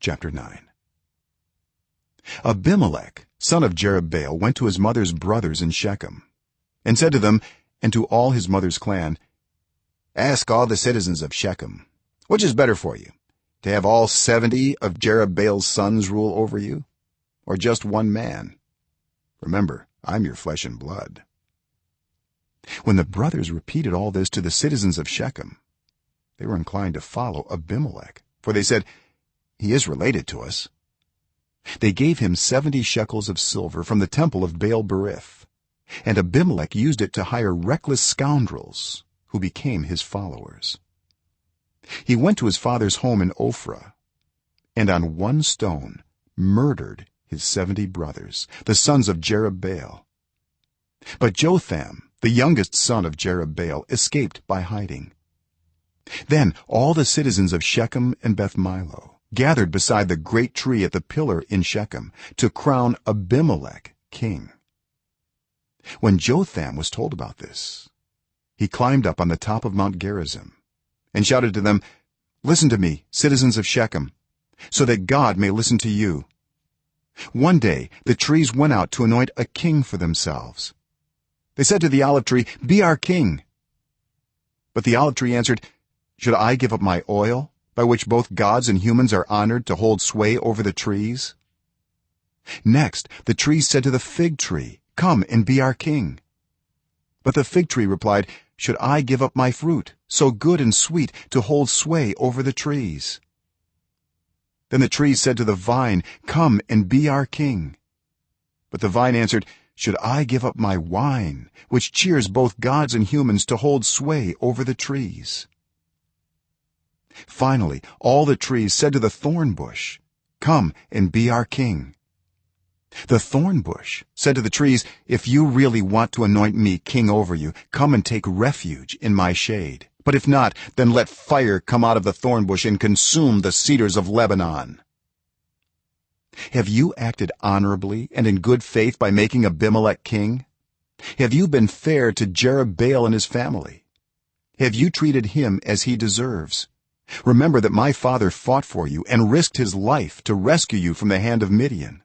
Chapter 9. Abimelek son of Jerub-Baal went to his mother's brothers in Shechem and said to them and to all his mother's clan, ask all the citizens of Shechem, which is better for you, to have all 70 of Jerub-Baal's sons rule over you, or just one man? Remember, I'm your flesh and blood. When the brothers repeated all this to the citizens of Shechem, they were inclined to follow Abimelek, for they said, he is related to us. They gave him 70 shekels of silver from the temple of Baal-Berith, and Abimelek used it to hire reckless scoundrels who became his followers. He went to his father's home in Ophrah, and on one stone murdered his 70 brothers, the sons of Jerub-Baal. But Jotham, the youngest son of Jerub-Baal, escaped by hiding. Then all the citizens of Shechem and Beth Millo gathered beside the great tree at the pillar in Shechem to crown Abimelek king. When Jotham was told about this, he climbed up on the top of Mount Gerizim and shouted to them, listen to me, citizens of Shechem, so that God may listen to you. One day the trees went out to anoint a king for themselves. They said to the olive tree, be our king. But the olive tree answered, should I give up my oil, by which both gods and humans are honored, to hold sway over the trees? Next the trees said to the fig tree, come and be our king. But the fig tree replied, should I give up my fruit, so good and sweet, to hold sway over the trees? Then the trees said to the vine, come and be our king. But the vine answered, should I give up my wine, which cheers both gods and humans, to hold sway over the trees? Finally all the trees said to the thorn bush, come and be our king. The thorn bush said to the trees, if you really want to anoint me king over you, come and take refuge in my shade, but if not, then let fire come out of the thorn bush and consume the cedars of Lebanon. Have you acted honorably and in good faith by making Abimelek king? Have you been fair to Jerub-Baal and his family? Have you treated him as he deserves? Remember that my father fought for you and risked his life to rescue you from the hand of Midian.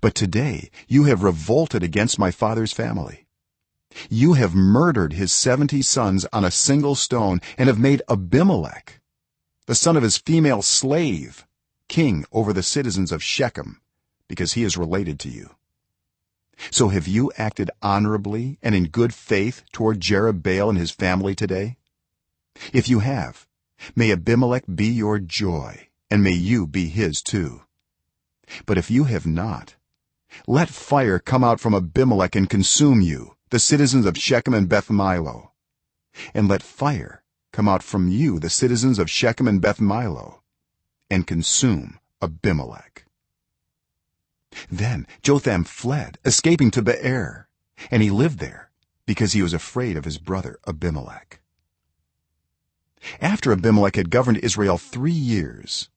But today you have revolted against my father's family. You have murdered his 70 sons on a single stone and have made Abimelek, the son of his female slave, king over the citizens of Shechem, because he is related to you. So have you acted honorably and in good faith toward Jerub-Baal and his family today? If you have, may Abimelek be your joy, and may you be his too. But if you have not, let fire come out from Abimelek and consume you, the citizens of Shechem and Beth Millo, and let fire come out from you, the citizens of Shechem and Beth Millo, and consume Abimelek. Then Jotham fled, escaping to Beer, and he lived there because he was afraid of his brother Abimelek. After Abimelek had governed Israel 3 years,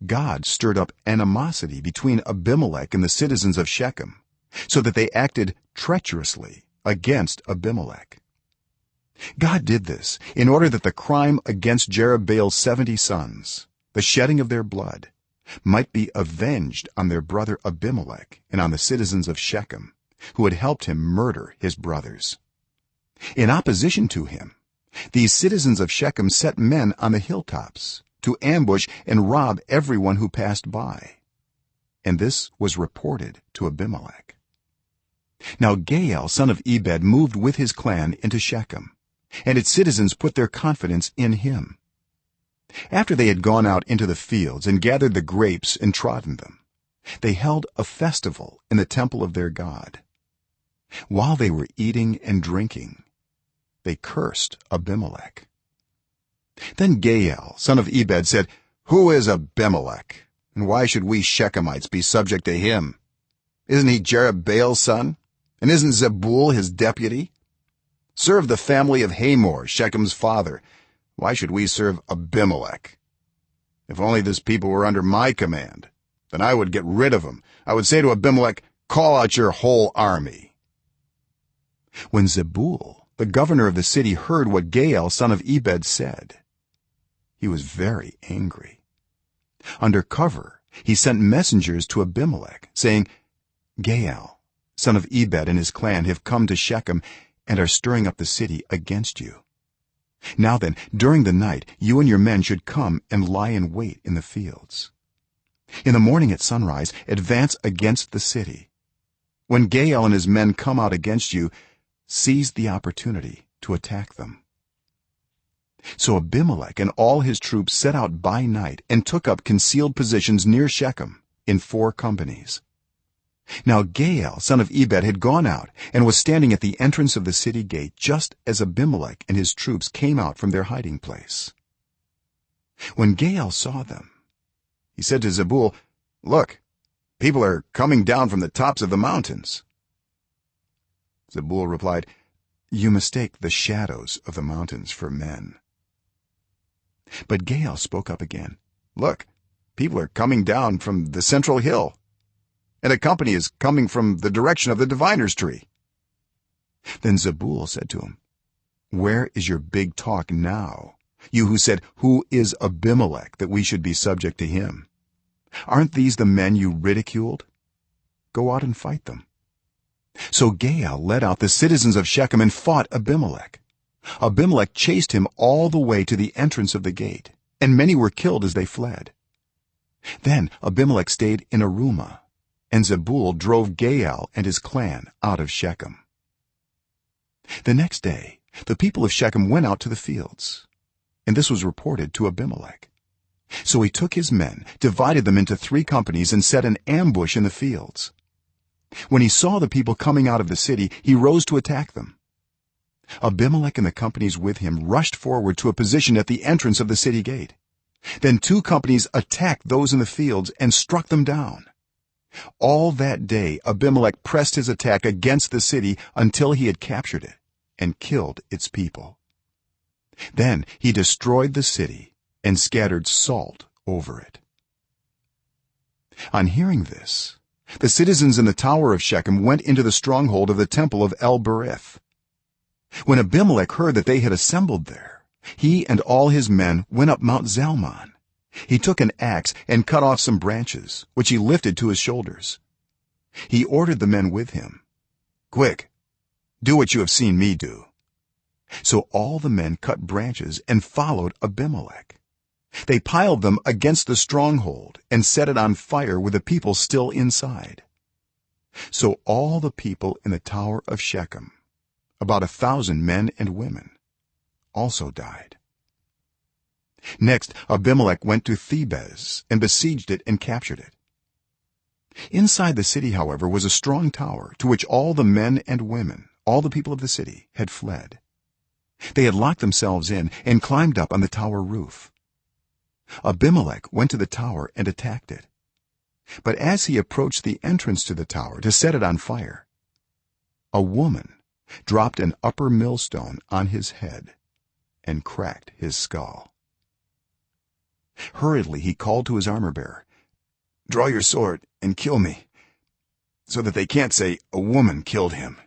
God stirred up animosity between Abimelek and the citizens of Shechem, so that they acted treacherously against Abimelek. God did this in order that the crime against Jerub-Baal's 70 sons, the shedding of their blood, might be avenged on their brother Abimelek and on the citizens of Shechem, who had helped him murder his brothers. In opposition to him, these citizens of Shechem set men on the hilltops to ambush and rob everyone who passed by, and this was reported to Abimelek. Now Gaal son of Ebed moved with his clan into Shechem, and its citizens put their confidence in him. After they had gone out into the fields and gathered the grapes and trodden them, they held a festival in the temple of their god. While they were eating and drinking, they cursed Abimelek. Then Gaal son of Ebed said, who is Abimelek, and why should we Shechemites be subject to him? Isn't he Jerub-Baal's son, and isn't Zebul his deputy? Serve the family of Hamor, Shechem's father. Why should we serve Abimelek? If only this people were under my command, then I would get rid of him. I would say to Abimelek, call out your whole army. When Zebul, the governor of the city, heard what Gaal son of Ebed said, he was very angry. under cover he sent messengers to Abimelek saying, Gaal, son of Ebed, and his clan have come to Shechem and are stirring up the city against you. Now then, during the night you and your men should come and lie in wait in the fields. In the morning at sunrise advance against the city. When Gaal and his men come out against you, seize the opportunity to attack them." So Abimelek and all his troops set out by night and took up concealed positions near Shechem in 4 companies. Now Gaal, son of Ebed, had gone out and was standing at the entrance of the city gate just as Abimelek and his troops came out from their hiding place. When Gaal saw them, he said to Zebul, "Look, people are coming down from the tops of the mountains." Zebul replied, "You mistake the shadows of the mountains for men." But Gaal spoke up again, "Look, people are coming down from the central hill, and a company is coming from the direction of the diviner's tree." Then Zebul said to him, "Where is your big talk now, you who said, 'Who is Abimelek that we should be subject to him?' Aren't these the men you ridiculed? Go out and fight them." So Gaal led out the citizens of Shechem and fought Abimelek. Abimelek chased him all the way to the entrance of the gate, and many were killed as they fled. Then Abimelek stayed in Arumah, and Zebul drove Gaal and his clan out of Shechem. The next day the people of Shechem went out to the fields, and this was reported to Abimelek. So he took his men, divided them into 3 companies, and set an ambush in the fields. When he saw the people coming out of the city, he rose to attack them. Abimelek and the companies with him rushed forward to a position at the entrance of the city gate. Then 2 companies attacked those in the fields and struck them down. All that day Abimelek pressed his attack against the city until he had captured it and killed its people. Then he destroyed the city and scattered salt over it. On hearing this, the citizens in the tower of Shechem went into the stronghold of the temple of Baal-Berith. When Abimelek heard that they had assembled there, he and all his men went up Mount Zalmon. He took an axe and cut off some branches, which he lifted to his shoulders. He ordered the men with him, "Quick, do what you have seen me do." So all the men cut branches and followed Abimelek. They piled them against the stronghold and set it on fire with the people still inside. So all the people in the tower of Shechem, about 1,000 men and women, also died. Next Abimelek went to Thebez and besieged it and captured it. Inside the city, however, was a strong tower to which all the men and women, all the people of the city, had fled. They had locked themselves in and climbed up on the tower roof. Abimelek went to the tower and attacked it. But as he approached the entrance to the tower to set it on fire, a woman dropped an upper millstone on his head and cracked his skull. Hurriedly he called to his armor-bearer, "Draw your sword and kill me, so that they can't say a woman killed him."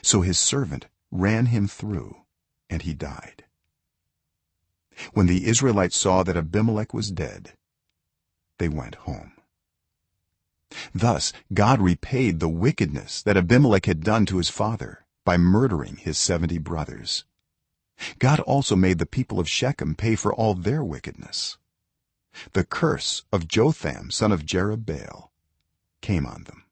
So his servant ran him through, and he died. When the Israelites saw that Abimelek was dead, they went home. Thus God repaid the wickedness that Abimelek had done to his father by murdering his 70 brothers. God also made the people of Shechem pay for all their wickedness. The curse of Jotham, son of Jerub-Baal, came on them.